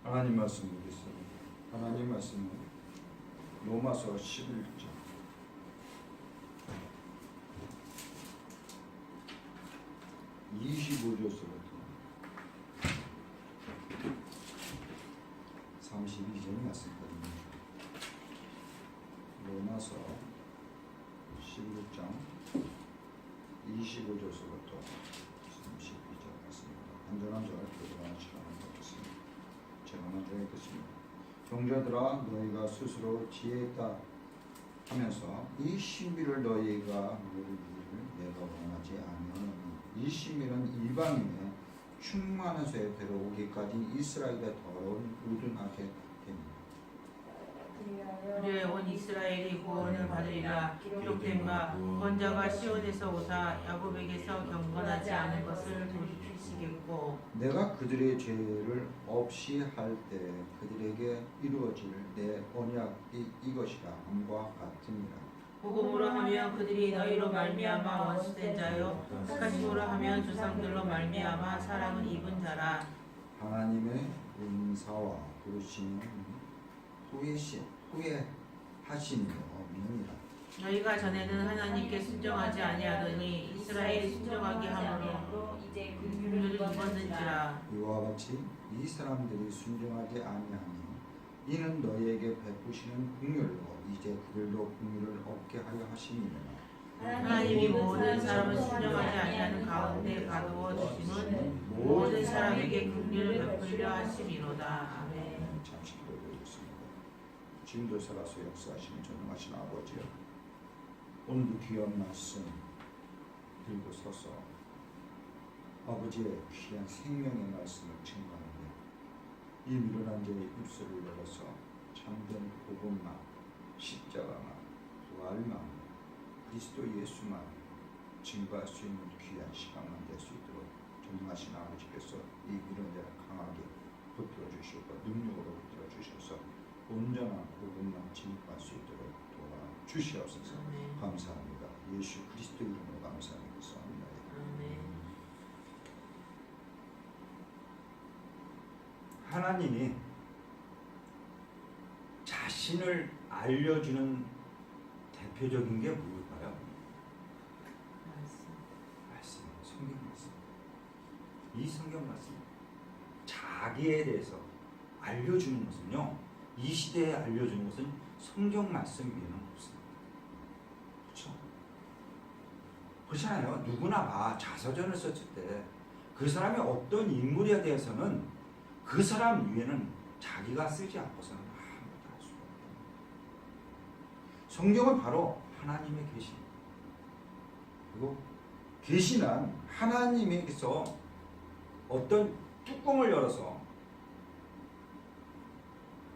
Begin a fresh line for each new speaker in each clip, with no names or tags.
하나님 말씀 보겠습니다. 하나님 말씀은 로마서 11장 25절서부터 32절 말씀거든요. 로마서 11장 25절서부터 32절 말씀입니다. 간절한 절 교도하는 시간을 갖겠습니다. 제가 먼저 읽겠습니다. 형제들아, 너희가 스스로 지혜 있다 하면서 이 신비를 너희가 모르기를 내가 원하지 아니하노니 이 신비는 이방인의 충만해서에 들어오기까지 이스라엘의 더러운 우둔하게 됩니다.
그리하여 온 이스라엘이 구원을 받으리라. 기록된 바 원자가 시온에서 오사 야곱에게서 경건하지 않은 것을 돌이키시겠고
내가 그들의 죄를 없이 할 때 그들에게 이루어질 내 언약이 이것이라 함과 같으니라.
복음으로 하면 그들이 너희로 말미암아 원수된 자요 택하심으로 하면 조상들로 말미암아 사랑을 입은 자라.
하나님의 은사와 부르심은 후회하심이요 명이라.
너희가 전에는 하나님께 순종하지 아니하더니 이스라엘이 순종하게 함으로 이제 긍휼을 입었는지라.
이와 같이 이 사람들이 순종하지 아니하니 이는 너희에게 베푸시는 긍휼로 이제 그들도 긍휼을 얻게 하려 하심이니라.
하나님이 모든 사람을 순종하지 아니하는 가운데 가두어 주심은 모든 사람에게 긍휼을 베풀려 하심이로다. 아멘.
잠시 기도드리겠습니다. 지금도 살아서 역사하시는 전능하신 아버지여, 오늘도 귀한 말씀 들고 서서 아버지의 귀한 생명의 말씀을 증거하는데 이 미련한 자의 입술을 열어서 참된 복음만, 십자가만, 부활만, 그리스도 예수만 증거할 수 있는 귀한 시간만 될 수 있도록 전능하신 아버지께서 이 미련한 자를 강하게 붙들어 주시고 능력으로 붙들어 주셔서 온전한 복음만 증거할 수 있도록 도와주시옵소서. 감사합니다. 예수 그리스도 이름으로 감사합니다.
아멘.
하나님이 자신을 알려주는 대표적인 게 뭘까요? 말씀, 성경 말씀. 이 성경 말씀, 자기에 대해서 알려주는 것은요, 이 시대에 알려주는 것은 성경 말씀 위에는 없습니다. 그렇죠? 그렇잖아요. 누구나 자서전을 썼을 때 그 사람이 어떤 인물에 대해서는 그 사람 위에는 자기가 쓰지 않고서는 아무것도 할 수가 없다. 성경은 바로 하나님의 계시. 그리고 계시는 하나님께서 어떤 뚜껑을 열어서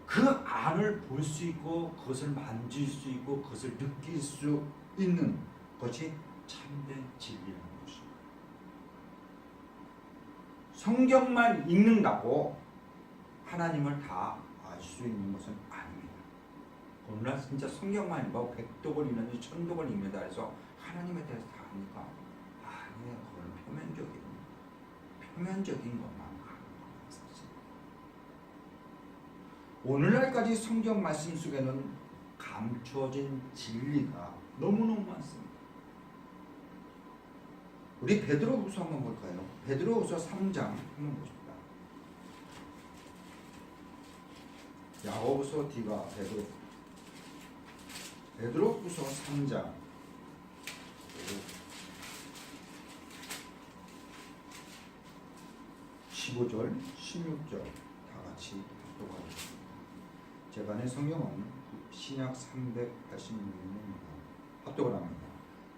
그 안을 볼 수 있고 그것을 만질 수 있고 그것을 느낄 수 있는 것이 참된 진리라는 것입니다. 성경만 읽는다고 하나님을 다 알 수 있는 것은 아닙니다. 오늘날 진짜 성경만 읽고 100독을 읽는지 1000독을 읽는다 해서 하나님에 대해서 다 아니까 아니에요. 그건 표면적인 것만 아는 것입니다. 오늘날까지 성경 말씀 속에는 감춰진 진리가 너무너무 많습니다. 우리 베드로후서 한번 볼까요? 베드로후서 3장 한번 보십니다. 야고보서 D가 베드로후서 3장 15절, 16절 다 같이 합독하겠습니다. 제가 낸 성경은 신약 386년입니다. 합독을 합니다.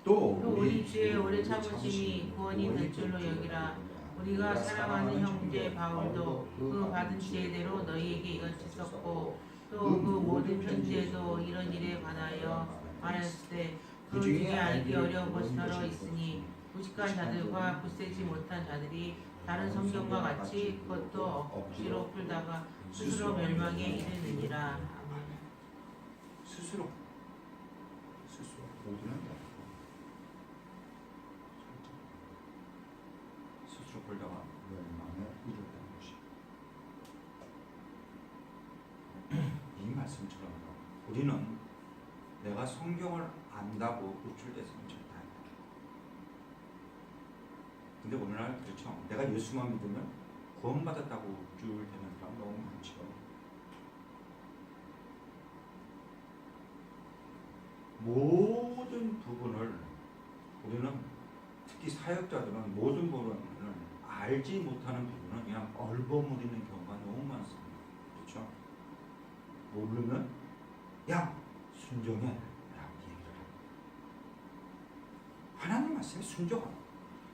또
우리 주의 오래 참으심이 구원이 될 줄로 여기라. 우리가 사랑하는 형제 바울도 그 받은 지혜대로 너희에게 이같이 썼고 또 그 모든 편지에도 이런 일에 관하여 말했을 때 그 중에 알기 어려운 것이 더러 있으니 무식한 자들과 굳세지 못한 자들이 다른 성경과 같이 그것도 억지로 풀다가 스스로 멸망에 이르느니라. 아멘.
스스로 모두는 스스로 풀다가 멸망에 이르다는 것입니다. 말씀처럼요. 우리는 내가 성경을 안다고 우쭐대서는 절대 안 돼. 근데 오늘날 그렇죠. 내가 예수만 믿으면 구원받았다고 우쭐대는 사람 너무 많죠. 모든 부분을 우리는 특히 사역자들은 모든 부분을 알지 못하는 부분은 그냥 얼버무리는 경우가 너무 많습니다. 그렇죠? 모르면 야 순종해 라고 얘기를 합니다. 하나님 말씀에 순종하라.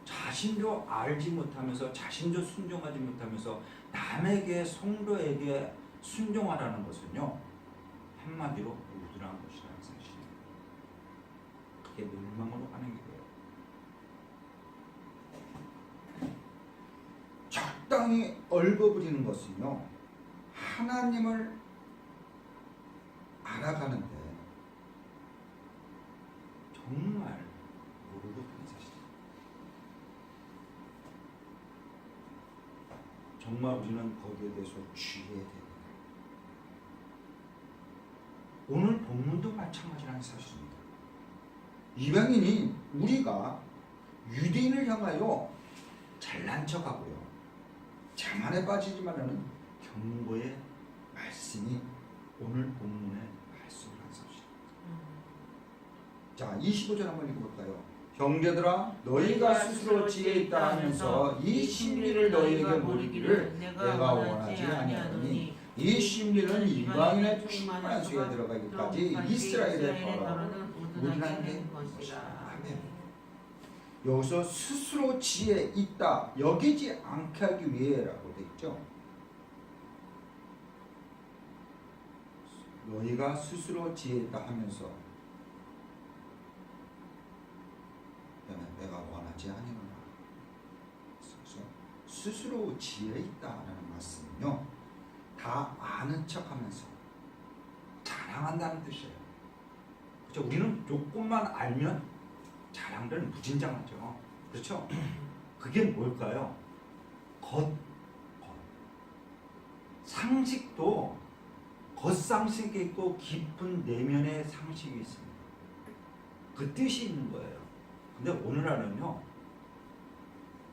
자신도 알지 못하면서 자신도 순종하지 못하면서 남에게 성도에게 순종하라는 것은요 한마디로 우둔한 것이라는 사실입니다. 그게 멸망으로 가는 길이에요. 적당히 얼버무리는 것은요 하나님을 알아가는데 정말 모르고 있는 사실입니다. 정말 우리는 거기에 대해서 주의해야 됩니다. 오늘 본문도 마찬가지라는 사실입니다. 이방인이 우리가 유대인을 향하여 잘난 척하고요 자만에 빠지지만은 경고의 말씀이 오늘 본문의 말씀이라는 사실입니다. 자, 25절 한번 읽어볼까요? 형제들아 너희가 스스로 지혜 있다 하면서 이 진리를 너희에게 모르기를 내가 원하지 아니하노니 이 진리는 이방인의 충만한 수에 들어가기까지 이스라엘의 바로는 우둔한 게 것이라. 아멘. 여기서 스스로 지혜 있다 여기지 않게 하기 위해라고 되어 있죠. 너희가 스스로 지혜 있다 하면서 내가 원하지 아니하노라. 스스로 지혜 있다라는 말씀은요 다 아는 척하면서 자랑한다는 뜻이에요. 그렇죠? 우리는 조금만 알면 자랑들은 무진장하죠. 그렇죠? 그게 뭘까요? 겉. 상식도 겉상식이 있고 깊은 내면의 상식이 있습니다. 그 뜻이 있는 거예요. 근데 오늘날은요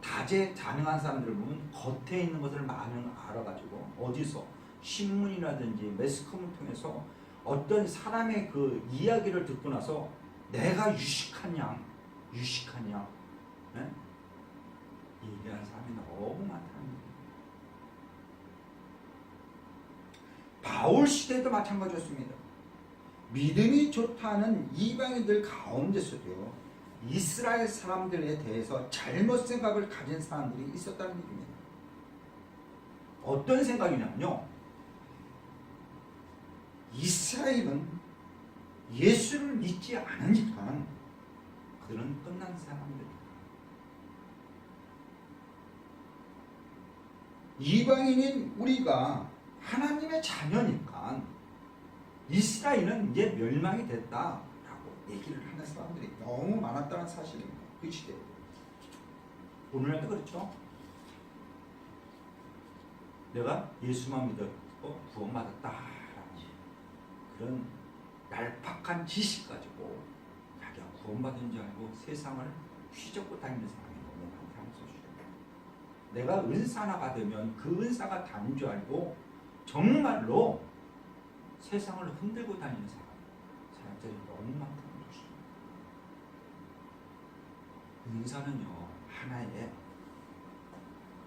다재다능한 사람들을 보면 겉에 있는 것을 많이 알아가지고 어디서 신문이라든지 매스컴을 통해서 어떤 사람의 그 이야기를 듣고 나서 내가 유식한 양 네? 얘기하는 사람이 너무 많다는 거예요. 바울 시대도 마찬가지였습니다. 믿음이 좋다는 이방인들 가운데서도요 이스라엘 사람들에 대해서 잘못 생각을 가진 사람들이 있었다는 얘기입니다. 어떤 생각이냐면요 이스라엘은 예수를 믿지 않으니까 그들은 끝난 사람들이다. 이방인인 우리가 하나님의 자녀니까 이스라엘은 이제 멸망이 됐다라고 얘기를 하는 사람들이 너무 많았다는 사실입니다. 그 시대에. 오늘날도 그렇죠. 내가 예수만 믿었고 구원받았다라는 그런 얄팍한 지식 가지고 자기가 구원받은 줄 알고 세상을 휘젓고 다니는 사람이 너무 많다는 소식입니다. 내가 은사 하나 받으면 그 은사가 다인 줄 알고 정말로 세상을 흔들고 다니는 사람들이 너무 많다는 것입니다. 은사는요 하나의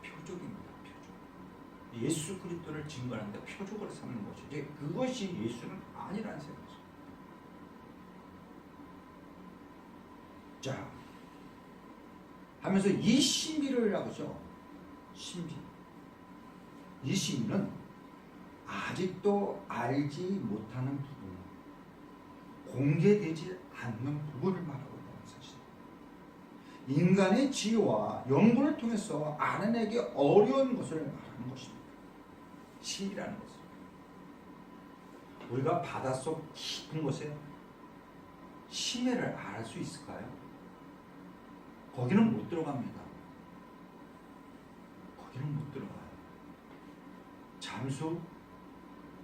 표적입니다. 표적. 예수 그리스도를 증거하는데 표적으로 삼는 것이지 그것이 예수는 아니라는 생각이죠. 자 하면서 이 신비를 하고죠. 신비. 이 신비는 아직도 알지 못하는 부분, 공개되지 않는 부분을 말하고 있다는 사실. 인간의 지혜와 연구를 통해서 알아내기 어려운 것을 말하는 것입니다. 신이라는 것은 우리가 바닷속 깊은 곳에 심해를 알 수 있을까요? 거기는 못 들어갑니다. 거기는 못 들어가요. 잠수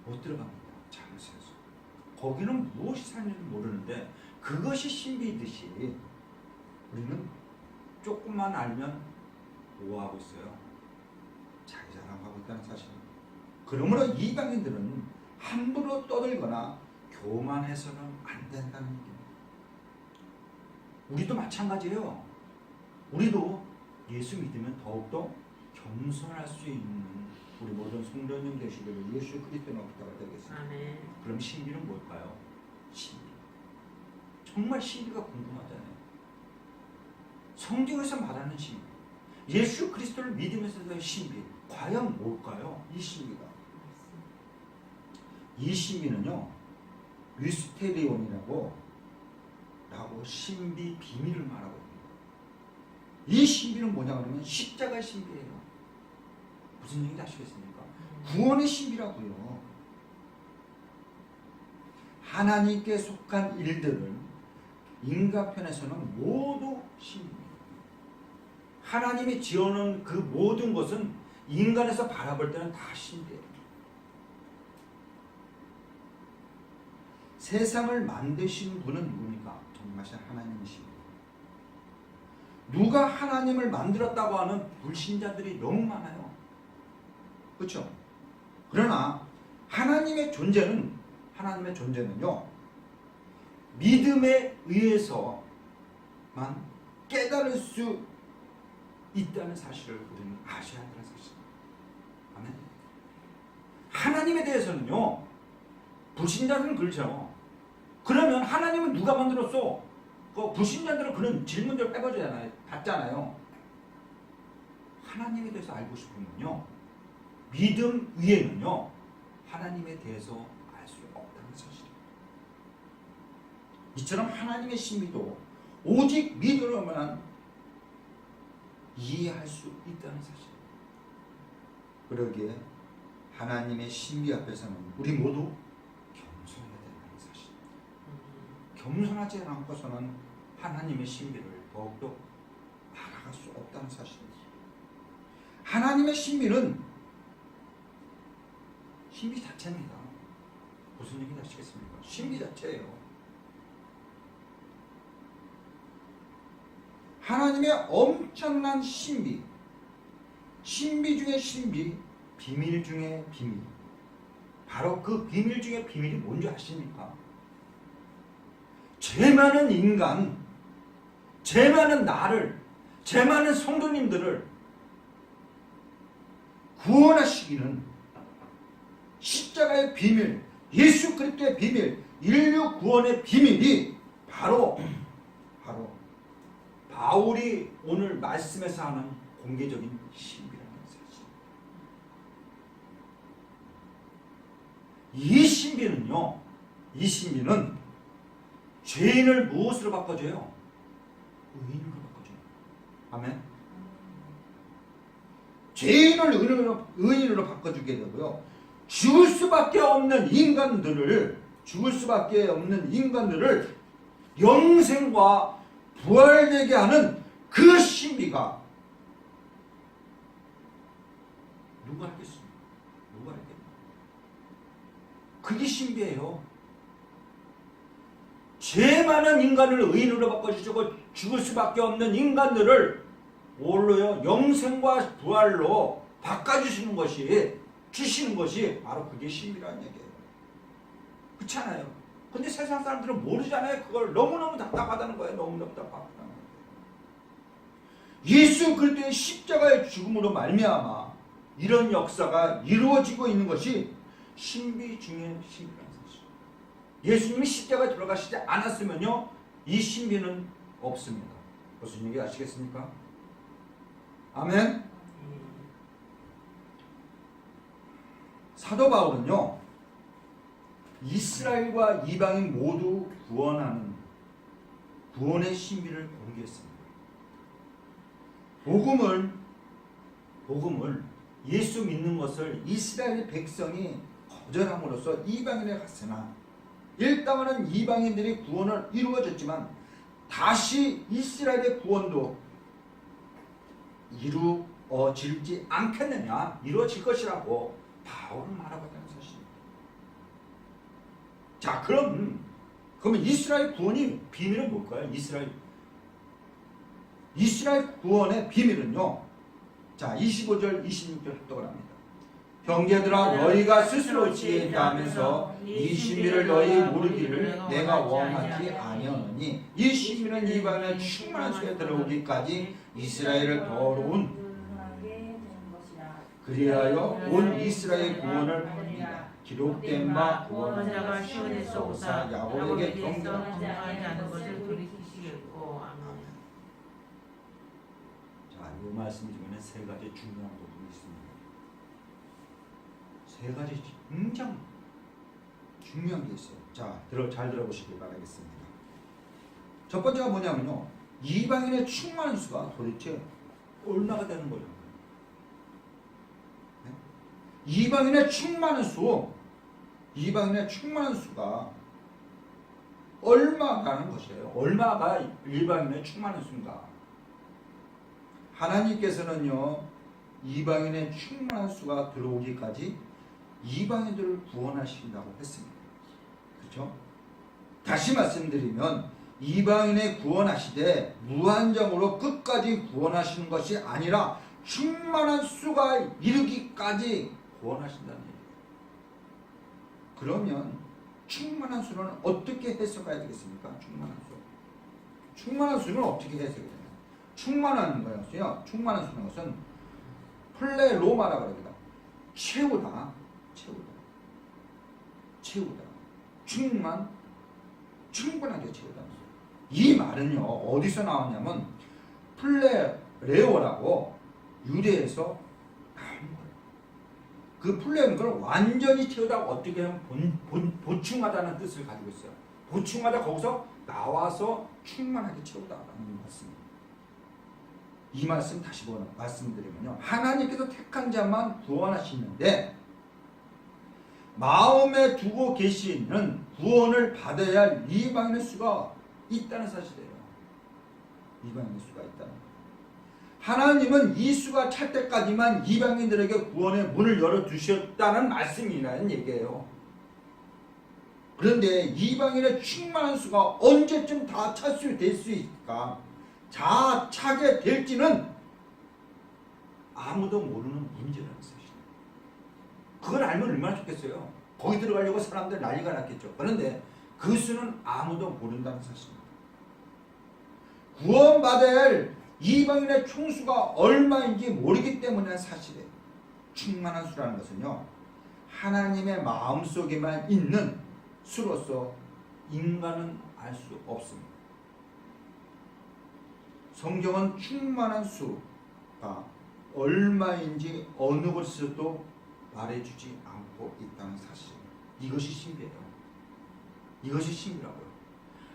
못 들어갑니다. 잠에서 거기는 무엇이 사는지 모르는데 그것이 신비이듯이 우리는 조금만 알면 뭐하고 있어요? 자기 자랑하고 있다는 사실. 그러므로 이방인들은 함부로 떠들거나 교만해서는 안 된다는 얘기입니다. 우리도 마찬가지예요. 우리도 예수 믿으면 더욱더 겸손할 수 있는 우리 모든 성도님 되시기를 예수 그리스도로 부탁드리겠습니다.
아멘.
그럼 신비는 뭘까요? 신비. 정말 신비가 궁금하잖아요. 성경에서 말하는 신비, 예수 그리스도를 믿으면서의 신비, 과연 뭘까요? 이 신비가. 이 신비는요, 미스테리온이라고 신비 비밀을 말하고 있습니다. 이 신비는 뭐냐 그러면 십자가의 신비예요. 무슨 얘기인지 아시겠습니까? 구원의 신비라고요. 하나님께 속한 일들은 인간편에서는 모두 신비입니다. 하나님이 지어놓은 그 모든 것은 인간에서 바라볼 때는 다 신비예요. 세상을 만드신 분은 누굽니까? 정말 하나님이십니다. 누가 하나님을 만들었다고 하는 불신자들이 너무 많아요. 그렇죠? 그러나 하나님의 존재는요, 믿음에 의해서만 깨달을 수 있다는 사실을 우리는 아셔야 한다는 사실입니다. 아멘. 하나님에 대해서는요, 불신자들은 그렇죠. 그러면 하나님은 누가 만들었어? 그 불신자들은 그런 질문들을 받잖아요. 하나님에 대해서 알고 싶으면요, 믿음 위에는요, 하나님에 대해서 알 수 없다는 사실입니다. 이처럼 하나님의 신비도 오직 믿으려면 이해할 수 있다는 사실입니다. 그러기에 하나님의 신비 앞에서는 우리 모두 겸손해야 된다는 사실입니다. 겸손하지 않고서는 하나님의 신비를 더욱더 알아갈 수 없다는 사실입니다. 하나님의 신비는 신비 자체입니다. 무슨 얘기인지 아시겠습니까? 신비 자체예요. 하나님의 엄청난 신비, 신비 중에 신비, 비밀 중에 비밀. 바로 그 비밀 중에 비밀이 뭔지 아십니까? 죄 많은 인간, 죄 많은 나를, 죄 많은 성도님들을 구원하시기는 십자가의 비밀, 예수 그리스도의 비밀, 인류 구원의 비밀이 바로 바울이 오늘 말씀에서 하는 공개적인 신비라는 사실. 이 신비는 죄인을 무엇으로 바꿔줘요? 의인으로 바꿔줘요. 아멘. 죄인을 의인으로 바꿔주게 되고요. 죽을 수밖에 없는 인간들을 영생과 부활되게 하는 그 신비가 누가 알겠습니까? 누가 알겠나? 그게 신비예요. 죄 많은 인간을 의인으로 바꿔주시고 죽을 수밖에 없는 인간들을 뭘로요? 영생과 부활로 바꿔주시는 것이, 주시는 것이 바로 그게 신비라는 얘기예요. 그렇잖아요. 근데 세상 사람들은 모르잖아요. 그걸 너무너무 답답하다는 거예요. 너무너무 답답하다는 거예요. 예수 그리스도의 십자가의 죽음으로 말미암아 이런 역사가 이루어지고 있는 것이 신비 중에 신비라는 사실. 예수님이 십자가에 돌아가시지 않았으면요, 이 신비는 없습니다. 무슨 얘기 아시겠습니까? 아멘. 사도 바울은요, 이스라엘과 이방인 모두 구원하는 구원의 신비를 공개했습니다. 복음을 예수 믿는 것을 이스라엘 백성이 거절함으로써 이방인에 갔으나 이 땅에는 이방인들이 구원을 이루어졌지만 다시 이스라엘의 구원도 이루어질지 않겠느냐, 이루어질 것이라고 바울은 말하고 있다는 사실입니다. 자, 그러면 이스라엘 구원이 비밀은 뭘까요? 이스라엘 구원의 비밀은요. 자, 25절, 26절 합독을 합니다. 형제들아, 너희가 스스로 지혜있다 하면서 이 신비를 너희 모르기를 내가 원하지 아니하노니 이 신비는 이방인의 충만한 수에 들어오기까지 이스라엘을 더러운 그리하여 온 이스라엘 구원을 받으리라. 기록된 바
구원자가 시온에서 오사
야곱에게
경계하지 않은 것을 돌이키시겠고. 아멘.
자, 이 말씀 중에는 세 가지 중요한 부분이 있습니다. 세 가지 굉장히 중요한 게 있어요. 자, 잘 들어보시길 바라겠습니다. 첫 번째가 뭐냐면요. 이방인의 충만한 수가 도대체 얼마가 되는 거예요? 네? 이방인의 충만한 수가 얼마라는 것이에요. 얼마가 이방인의 충만한 수인가? 하나님께서는요, 이방인의 충만한 수가 들어오기까지 이방인들을 구원하신다고 했습니다. 그렇죠? 다시 말씀드리면 이방인의 구원하시되 무한정으로 끝까지 구원하시는 것이 아니라 충만한 수가 이르기까지 구원하신다는 얘기예요. 그러면 충만한 수는 어떻게 해석해야 되겠습니까? 충만한 수는 어떻게 해석해야 되나요? 충만한 것은요, 충만한 수는 것은 플레로마라고 합니다. 채우다. 충분하게 채우다. 이 말은요, 어디서 나왔냐면 플레레오라고 유래에서 나온 거예요. 그 플레는 걸 완전히 채우다 어떻게 하면 보충하다는 뜻을 가지고 있어요. 보충하다 거기서 나와서 충만하게 채우다라는 말씀입니다. 이 말씀 다시 말씀드리면요, 하나님께서 택한 자만 구원하시는데 마음에 두고 계시는 구원을 받아야 할 이방인의 수가 있다는 사실이에요. 이방인의 수가 있다는 거예요. 하나님은 이 수가 찰 때까지만 이방인들에게 구원의 문을 열어두셨다는 말씀이라는 얘기예요. 그런데 이방인의 충만한 수가 언제쯤 다 될 수 있을까? 다 차게 될지는 아무도 모르는 문제라는 사실이에요. 그걸 알면 얼마나 좋겠어요. 거기 들어가려고 사람들 난리가 났겠죠. 그런데 그 수는 아무도 모른다는 사실입니다. 구원받아야 할 이방인의 총수가 얼마인지 모르기 때문에 사실이에요. 충만한 수라는 것은요, 하나님의 마음속에만 있는 수로서 인간은 알 수 없습니다. 성경은 충만한 수가 얼마인지 어느 곳에서도 말해주지 않고 있다는 사실입니다. 이것이 신비예요. 이것이 신비라고요.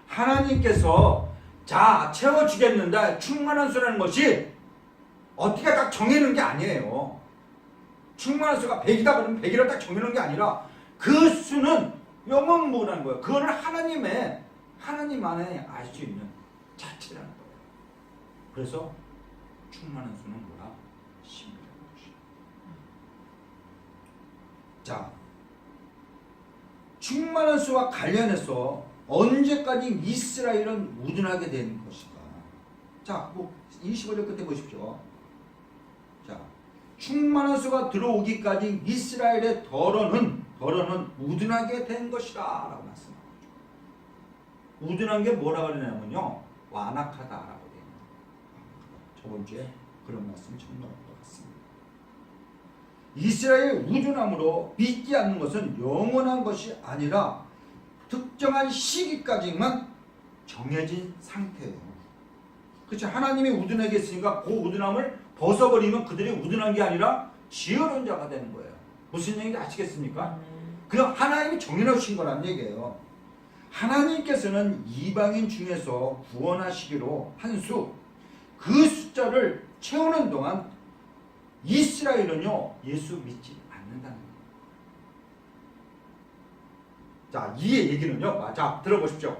하나님께서 자, 채워주겠는데 충만한 수라는 것이 어떻게 딱 정해놓은 게 아니에요. 충만한 수가 100이다 그러면 100이라 딱 정해놓은 게 아니라 그 수는 영원무라는 거예요. 그거는 하나님 안에 알 수 있는 자체라는 거예요. 그래서 충만한 수는 뭐라? 신비라는 것이에요. 자, 충만한 수와 관련해서 언제까지 이스라엘은 우둔하게 된 것인가? 자, 25절 끝에 보십시오. 자, 충만한 수가 들어오기까지 이스라엘의 덜어는 우둔하게 된 것이다 라고 말씀하고 있죠. 우둔한 게 뭐라고 하냐면요, 완악하다라고 돼요. 저번 주에 그런 말씀 처음 나온 것 같습니다. 이스라엘의 우둔함으로 믿지 않는 것은 영원한 것이 아니라 특정한 시기까지만 정해진 상태예요. 그렇죠? 하나님이 우둔하게 했으니까 그 우둔함을 벗어버리면 그들이 우둔한 게 아니라 지혜로운 자가 되는 거예요. 무슨 얘기인지 아시겠습니까? 그냥 하나님이 정해놓으신 거란 얘기예요. 하나님께서는 이방인 중에서 구원하시기로 한 수, 그 숫자를 채우는 동안 이스라엘은요, 예수 믿지 않는다는 거예요. 자, 이 얘기는요, 자, 들어보십시오.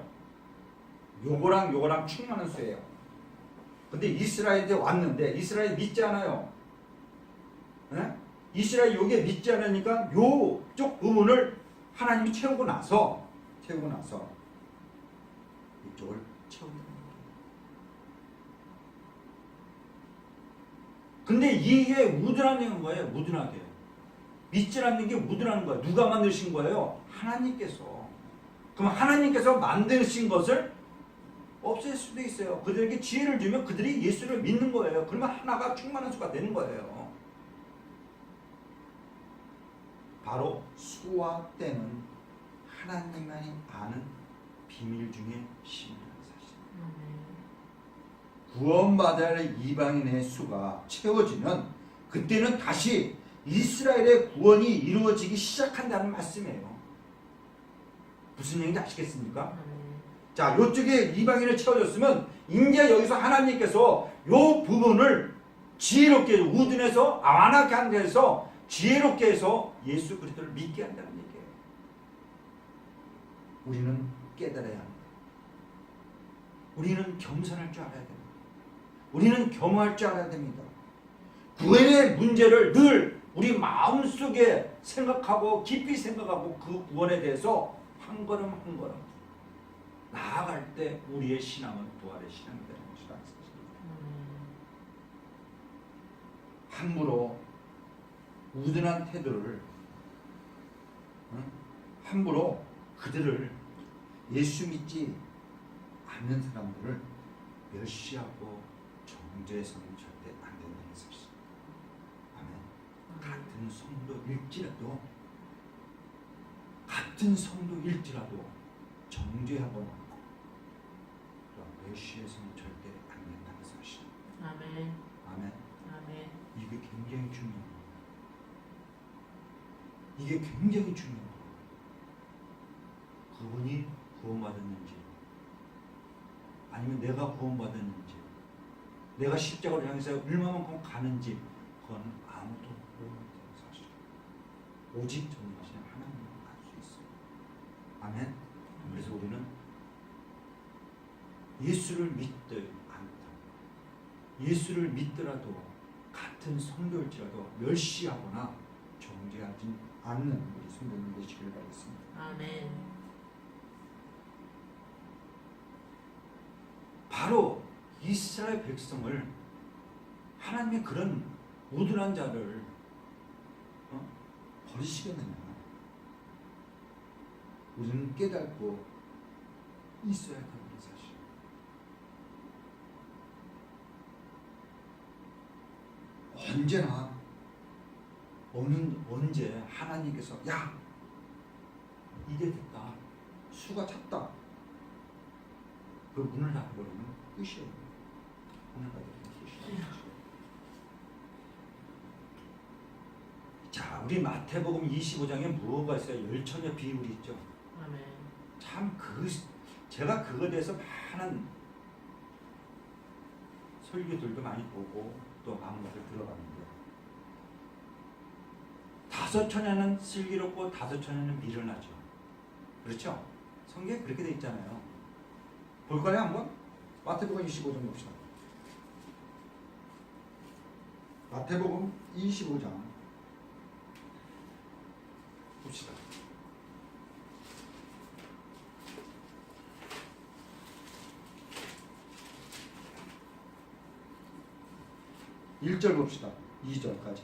요거랑 충만한 수예요. 근데 이스라엘에 왔는데 이스라엘 믿지 않아요. 네? 이스라엘 요게 믿지 않으니까 요쪽 부분을 하나님이 채우고 나서 태우고 나서 이쪽을 채운다는 거예요. 근데 이게 우둔하는 거예요. 우둔하게. 믿지 않는 게 우둔하는 거예요. 누가 만드신 거예요? 하나님께서. 그럼 하나님께서 만드신 것을 없앨 수도 있어요. 그들에게 지혜를 주면 그들이 예수를 믿는 거예요. 그러면 하나가 충만한 수가 되는 거예요. 바로 수와 때는 하나님만이 아는 비밀 중에 심이라는 사실. 구원받아야 할 이방인의 수가 채워지면 그때는 다시 이스라엘의 구원이 이루어지기 시작한다는 말씀이에요. 무슨 얘기인지 아시겠습니까? 자, 요쪽에 이방인을 채워줬으면 이제 여기서 하나님께서 요 부분을 지혜롭게 우둔해서 완하게 한 데서 지혜롭게 해서 예수 그리스도를 믿게 한다는 얘기예요. 우리는 깨달아야 합니다. 우리는 겸손할 줄 알아야 됩니다. 우리는 겸허할 줄 알아야 됩니다. 구원의 문제를 늘 우리 마음속에 생각하고 깊이 생각하고 그 구원에 대해서 한 걸음 한 걸음 나아갈 때 우리의 신앙은 부활의 신앙이 되는 것이라는 사실입니다. 함부로 우둔한 태도를 함부로 그들을 예수 믿지 않는 사람들을 멸시하고 정죄해서는 절대 안 된다는 사실. 아멘. 같은 성도일지라도 정죄하거나 멸시해서는 절대 안 된다는 사실.
아멘.
아멘.
아멘.
이게 굉장히 중요합니다. 이게 굉장히 중요합니다. 그분이 구원받았는지 아니면 내가 구원받았는지 내가 십자가를 향해서 얼마만큼 가는지 그건 아무도 모르는 사실. 오직 전능하신 하나님만 알 수 있어요. 아멘. 그래서 우리는 예수를 믿들 않다. 예수를 믿더라도 같은 성도일지라도 멸시하거나 정죄하지 않는 우리 성도님 되시길 바라겠습니다.
아멘.
바로 이스라엘 백성을 하나님의 그런 우둔한 자를 버리시겠느냐? 우리는 깨닫고 있어야 하는 사실. 언제나 언제 하나님께서 야 이제 됐다 수가 찼다 그 문을 닫아버리면 끝이에요. 문을 닫아버리면 끝이에요. 자, 우리 마태복음 25장에 무엇가 있어요? 열처녀 비율이 있죠.
아멘.
참 제가 그거에 대해서 많은 설교들도 많이 보고 또 마음가짐 들어봤는데 5 처녀는 슬기롭고 5 처녀는 미련하죠. 그렇죠? 성경에 그렇게 돼 있잖아요. 볼까요 한번? 마태복음 25장 봅시다. 마태복음 25장 봅시다. (1절) 봅시다. 2절까지.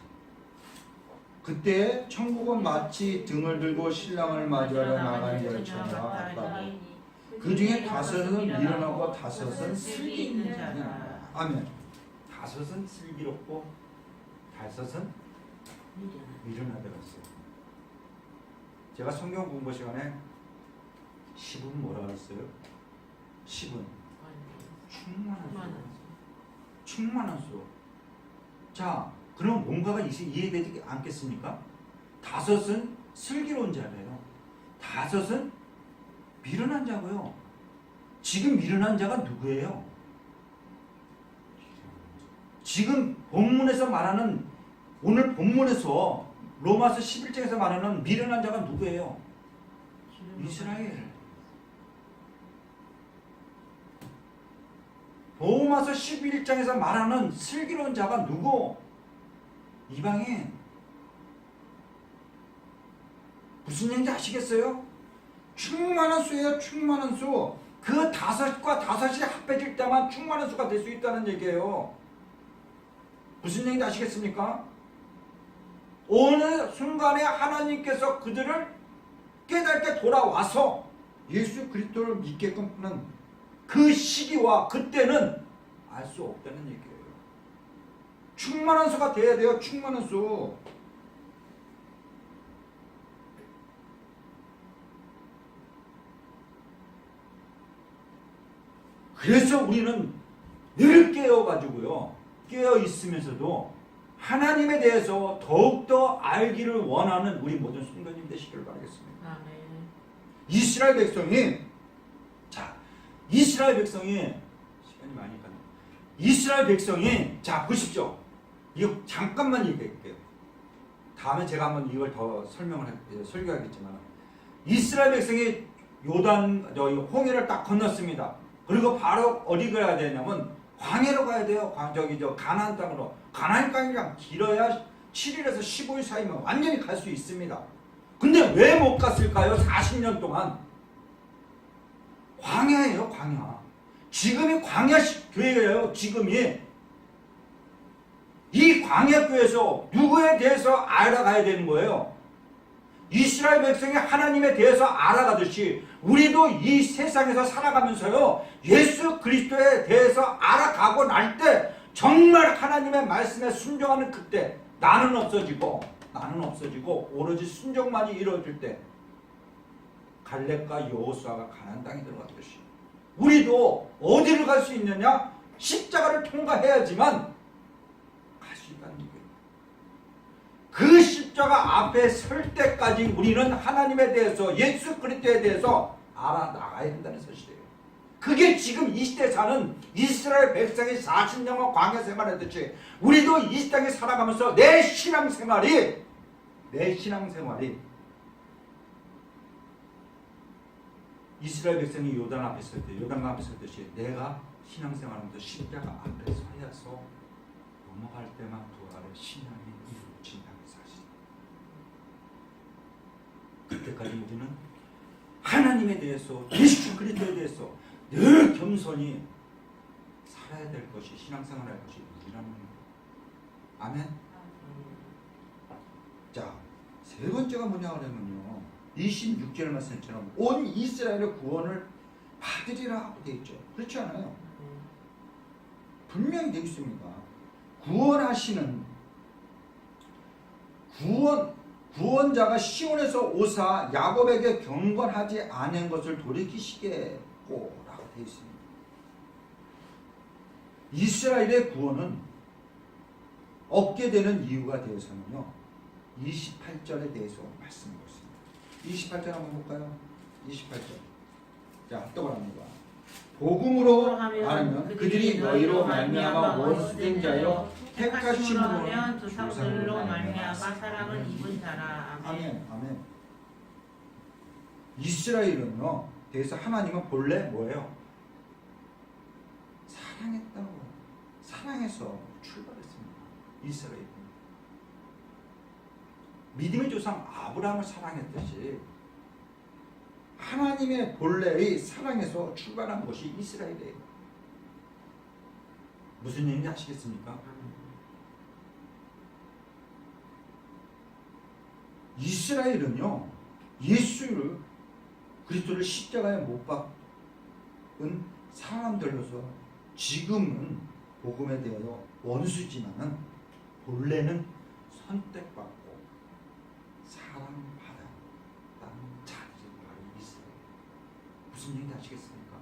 그때 천국은 마치 등을 들고 신랑을 맞이하러 나가는 열처녀와 같다고. 그 중에 5은 미련하고 5은 슬기 있는 자냐. 아멘. 5은 슬기롭고 5은 미련하다고 했어요. 제가 성경 공부 시간에 10은 뭐라고 했어요? 10은 충만한 수. 자, 그럼 뭔가가 이해되지 않겠습니까? 5은 슬기로운 자래요. 5은 미련한 자고요. 지금 미련한 자가 누구예요? 지금 본문에서 말하는 오늘 본문에서 로마서 11장에서 말하는 미련한 자가 누구예요? 이스라엘. 로마서 11장에서 말하는 슬기로운 자가 누구? 이방인. 무슨 얘기인지 아시겠어요? 충만한 수예요. 충만한 수. 그 다섯과 다섯이 합해질 때만 충만한 수가 될 수 있다는 얘기예요. 무슨 얘기인지 아시겠습니까? 어느 순간에 하나님께서 그들을 깨닫게 돌아와서 예수 그리스도를 믿게끔 하는 그 시기와 그때는 알 수 없다는 얘기예요. 충만한 수가 돼야 돼요. 충만한 수. 그래서 우리는 늘 깨어가지고요. 깨어 있으면서도 하나님에 대해서 더욱더 알기를 원하는 우리 모든 성도님 되시길 바라겠습니다.
아멘.
이스라엘 백성이, 자, 이스라엘 백성이, 시간이 많이 가네. 이스라엘 백성이, 자, 보십시오. 이거 잠깐만 얘기할게요. 다음에 제가 한번 이걸 더 설교하겠지만, 이스라엘 백성이 홍해를 딱 건넜습니다. 그리고 바로 어디 가야 되냐면 광야로 가야 돼요. 가나안 땅으로. 가나안 땅이랑 길어야 7일에서 15일 사이면 완전히 갈 수 있습니다. 근데 왜 못 갔을까요? 40년 동안. 광야예요, 광야. 지금이 광야 교회예요, 지금이. 이 광야 교회에서 누구에 대해서 알아가야 되는 거예요? 이스라엘 백성이 하나님에 대해서 알아가듯이 우리도 이 세상에서 살아가면서요, 예수 그리스도에 대해서 알아가고 날 때 정말 하나님의 말씀에 순종하는 그때 나는 없어지고 오로지 순종만이 이루어질 때 갈렙과 여호수아가 가나안 땅에 들어갔듯이 우리도 어디를 갈 수 있느냐? 십자가를 통과해야지만 갈 수 있다는 얘기예요. 그 십자가 앞에 설 때까지 우리는 하나님에 대해서, 예수 그리스도에 대해서 알아나가야 된다는 사실이에요. 그게 지금 이 시대에 사는 이스라엘 백성이 40년간 광야 생활했듯이 우리도 이 땅에 살아가면서 내 신앙생활이 이스라엘 백성이 요단 앞에 설 때, 요단강 앞에 설 듯이 내가 신앙생활하면서 십자가 앞에 서야서 넘어갈 때만 그 아래 신앙이 이루어진다는 사실. 그때까지 우리는 하나님에 대해서, 예수 그리스도에 대해서 늘 겸손히 살아야 될 것이, 신앙생활할 것이 우리라는 거예요. 아멘. 자, 세 번째가 뭐냐 그러면요, 26절 말씀처럼 온 이스라엘의 구원을 받으리라 하고 되어 있죠. 그렇지 않아요? 분명히 되어 있습니다. 구원자가 시온에서 오사 야곱에게 경건하지 않은 것을 돌이키시겠고 라고 되어 있습니다. 이스라엘의 구원은 얻게 되는 이유가 되어서는요, 28절에 대해서 말씀하고 있습니다. 28절 한번 볼까요? 28절. 자, 합독을 합니다. 복음으로 말하면 그들이 너희로 말미암아 원수된 자여 택하심으로
하면 조상들로 말미암아 사랑을 입은 자라.
아멘. 아멘. 이스라엘은요, 대해서 하나님은 본래 뭐예요? 사랑했다고. 사랑해서 출발했습니다. 이스라엘은 믿음의 조상 아브라함을 사랑했듯이 하나님의 본래의 사랑에서 출발한 것이 이스라엘이에요. 무슨 얘기인지 아시겠습니까? 이스라엘은요, 예수를 그리스도를 십자가에 못 박은 사람들로서 지금은 복음에 대하여 원수지만은 본래는 선택받고 사랑받았다는 자리를 바로 이스라엘. 무슨 얘기인지 아시겠습니까?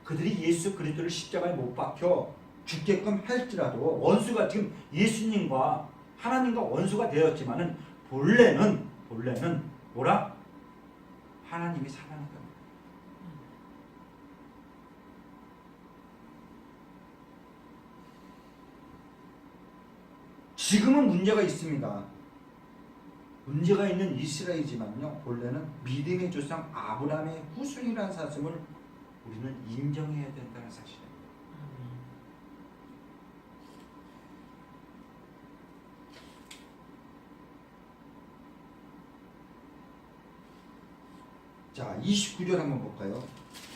그들이 예수 그리스도를 십자가에 못 박혀 죽게끔 할지라도 원수가 지금 예수님과 하나님과 원수가 되었지만은 본래는 뭐라? 하나님이 사랑했다. 지금은 문제가 있습니다. 문제가 있는 이스라엘이지만요, 본래는 믿음의 조상 아브라함의 후손이라는 사실을 우리는 인정해야 된다는 사실입니다. 자, 29절 한번 볼까요?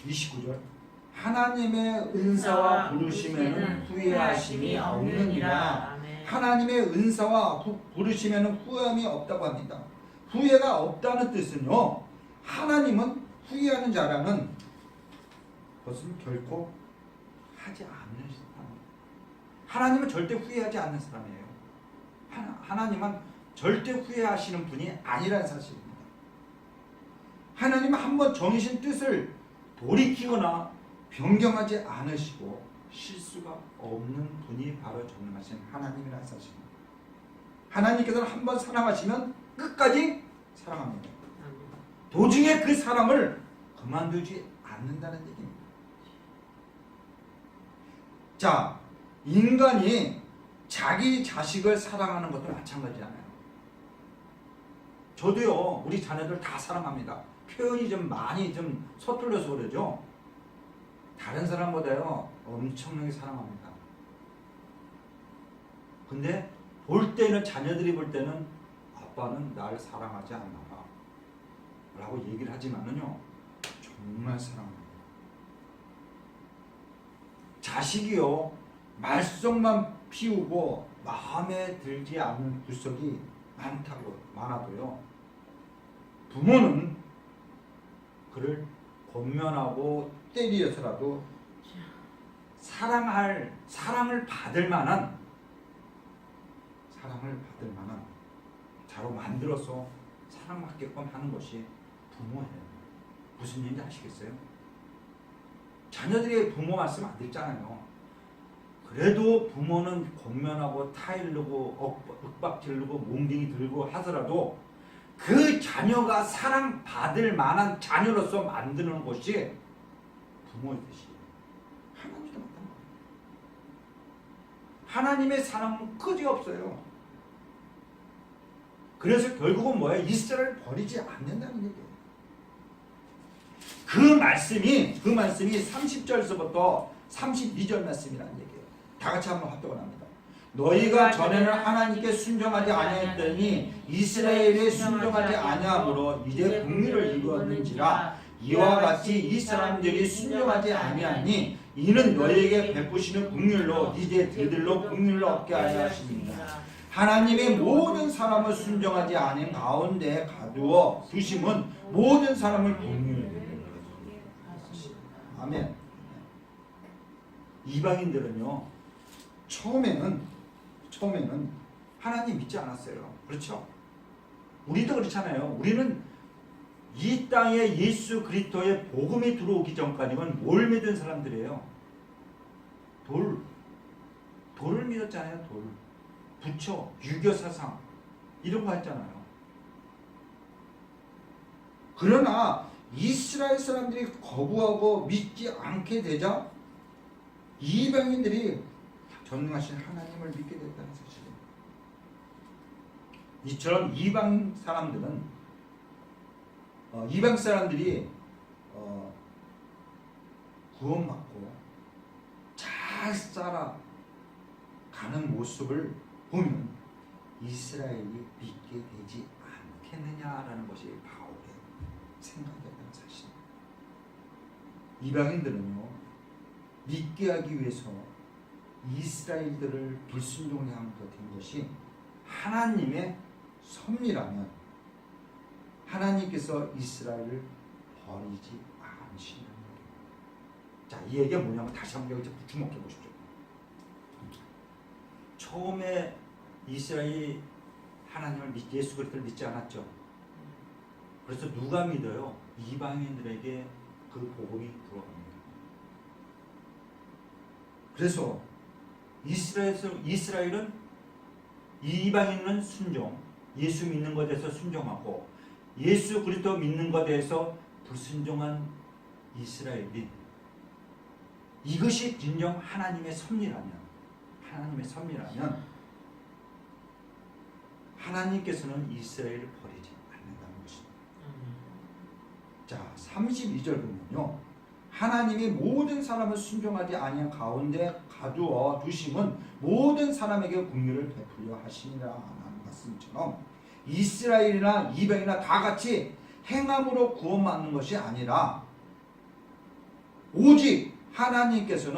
29절. 하나님의 은사와 부르심에는 후회하심이 없느니라.
아멘.
하나님의 은사와 부르심에는 후회함이 없다고 합니다. 후회가 없다는 뜻은요, 하나님은 후회하는 자라는 것을 결코 하지 않는 사람. 하나님은 절대 후회하지 않는 사람이에요. 하나님은 절대 후회하시는 분이 아니라는 사실입니다. 하나님은 한번 정해진 뜻을 돌이키거나 변경하지 않으시고 실수가 없는 분이 바로 전능하신 하나님이라는 사실입니다. 하나님께서는 한번 사랑하시면 끝까지 사랑합니다. 도중에 그 사랑을 그만두지 않는다는 얘기입니다. 자, 인간이 자기 자식을 사랑하는 것도 마찬가지잖아요. 저도요, 우리 자녀들 다 사랑합니다. 표현이 좀 많이 좀 서툴러서 그러죠. 다른 사람보다요 엄청나게 사랑합니다. 근데 볼 때는, 자녀들이 볼 때는 아빠는 날 사랑하지 않나 라고 얘기를 하지만은요, 정말 사랑합니다. 자식이요, 말썽만 피우고 마음에 들지 않는 구석이 많아도요, 부모는 그를 권면하고 때리어서라도 사랑을 받을 만한 자로 만들어서 사랑받게끔 하는 것이 부모예요. 무슨 얘기인지 아시겠어요? 자녀들이 부모 말씀 안 듣잖아요. 그래도 부모는 권면하고 타일르고 윽박지르고 몽둥이 들고 하더라도 그 자녀가 사랑받을 만한 자녀로서 만드는 것이 부모의 뜻이에요. 하나님도 마찬가지예요. 하나님의 사랑은 끝이 없어요. 그래서 결국은 뭐예요? 이스라엘을 버리지 않는다는 얘기예요. 그 말씀이 30절서부터 32절 말씀이라는 얘기예요. 다 같이 한번 합독을 합니다. 너희가 전에는 하나님께 순종하지 아니했더니 이스라엘에 순종하지 아니함으로 이제 국리를 이루었는지라. 이와 같이 이 사람들이 순종하지 아니하니 이는 너희에게 베푸시는 국률로 이제 그들로 국률로 얻게 하려 하십니다. 하나님의 모든 사람을 순종하지 않은 가운데 가두어 두심은 모든 사람을 국률로. 아멘. 이방인들은요, 처음에는 하나님 믿지 않았어요. 그렇죠? 우리도 그렇잖아요. 우리는 이 땅에 예수 그리스도의 복음이 들어오기 전까지는 뭘 믿은 사람들이에요? 돌을 믿었잖아요. 돌, 부처, 유교 사상 이런 거 했잖아요. 그러나 이스라엘 사람들이 거부하고 믿지 않게 되자 이방인들이 전능하신 하나님을 믿게 됐다는 사실입니다. 이처럼 이방 사람들이 구원받고 잘 살아가는 모습을 보면 이스라엘이 믿게 되지 않겠느냐라는 것이 바울의 생각이었다는 사실입니다. 이방인들은요, 믿게 하기 위해서 이스라엘들을 불순종하게 된 것이 하나님의 섭리라면 하나님께서 이스라엘을 버리지 않으신다는 얘기입니다. 자, 이 얘기가 뭐냐면 다시 한번 여기 주목해 보십시오. 처음에 이스라엘이 하나님을 예수 그리스도를 믿지 않았죠. 그래서 누가 믿어요? 이방인들에게 그 복음이 들어갑니다. 그래서 이스라엘은 이방인은 순종, 예수 믿는 것에 대해서 순종하고 예수 그리스도 믿는 것에 대해서 불순종한 이스라엘이, 이것이 진정 하나님의 섭리라면 하나님께서는 이스라엘을 버리지 않는다는 것입니다. 자, 32절 보면요, 하나님이 모든 사람을 순종하지 아니한 가운데 가두어 두심은 모든 사람에게 긍휼을 베풀려 하시니라 하는 말씀처럼 이스라엘이나 이방이나 다 같이 행함으로 구원받는 것이 아니라 오직 하나님께서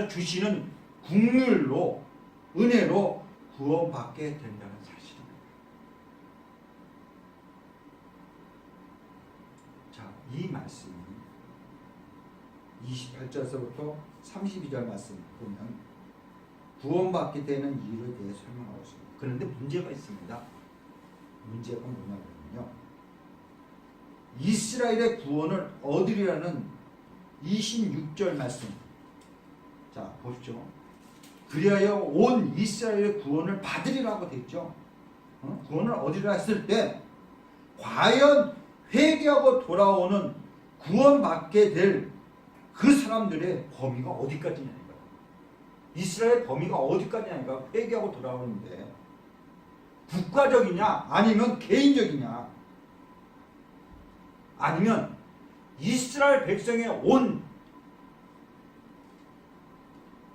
주시는 국률로 은혜로 구원받게 된다는 사실입니다. 자, 이 말씀이 28절서부터 32절 말씀 보면 구원받게 되는 이유에 대해 설명하고 있습니다. 그런데 문제가 있습니다. 문제가 뭐냐면요, 이스라엘의 구원을 얻으리라는 26절 말씀. 자, 보십시오. 그리하여 온 이스라엘의 구원을 받으리라고 되어 있죠. 구원을 얻으리라 했을 때 과연 회개하고 돌아오는 구원받게 될 그 사람들의 범위가 어디까지냐니까. 이스라엘 범위가 어디까지냐니까. 회개하고 돌아오는데 국가적이냐 아니면 개인적이냐 아니면 이스라엘 백성에 온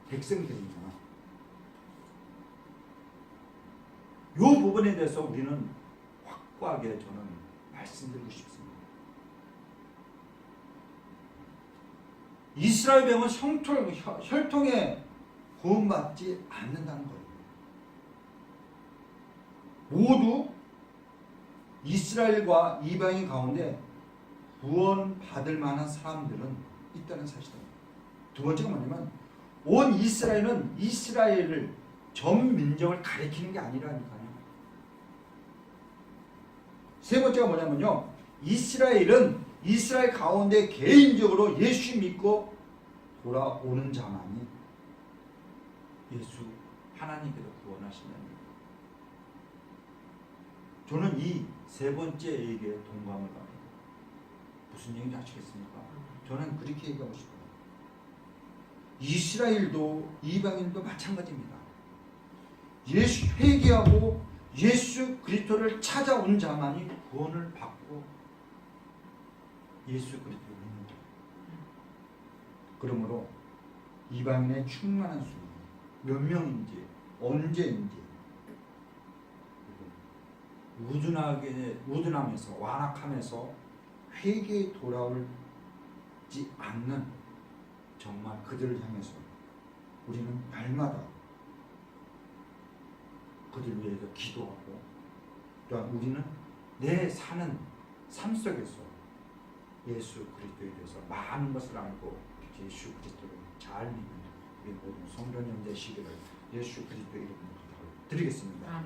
백성들이냐. 이 부분에 대해서 우리는 확고하게 저는 말씀드리고 싶습니다. 이스라엘 백성은 혈통에 구원받지 않는다는 거예요. 모두 이스라엘과 이방인 가운데 구원받을 만한 사람들은 있다는 사실입니다. 두 번째가 뭐냐면 온 이스라엘은 이스라엘을 전 민족을 가리키는 게 아니라니까요. 세 번째가 뭐냐면요, 이스라엘은 이스라엘 가운데 개인적으로 예수 믿고 돌아오는 자만이 예수 하나님께서 구원하시는. 저는 이 세 번째 얘기에 동감을 합니다. 무슨 얘기인지 아시겠습니까? 저는 그렇게 얘기하고 싶어요. 이스라엘도 이방인도 마찬가지입니다. 예수 회개하고 예수 그리스도를 찾아온 자만이 구원을 받고 예수 그리스도를 믿는 자. 그러므로 이방인의 충만한 수, 몇 명인지 언제인지 우둔하면서 완악하면서 회개에 돌아오지 않는 정말 그들을 향해서 우리는 날마다 그들을 위해서 기도하고, 또한 우리는 내 사는 삶 속에서 예수 그리스도에 대해서 많은 것을 알고 예수 그리스도를 잘 믿는 우리 모든 성도 형제 시기를 예수 그리스도 이름으로 부탁드리겠습니다.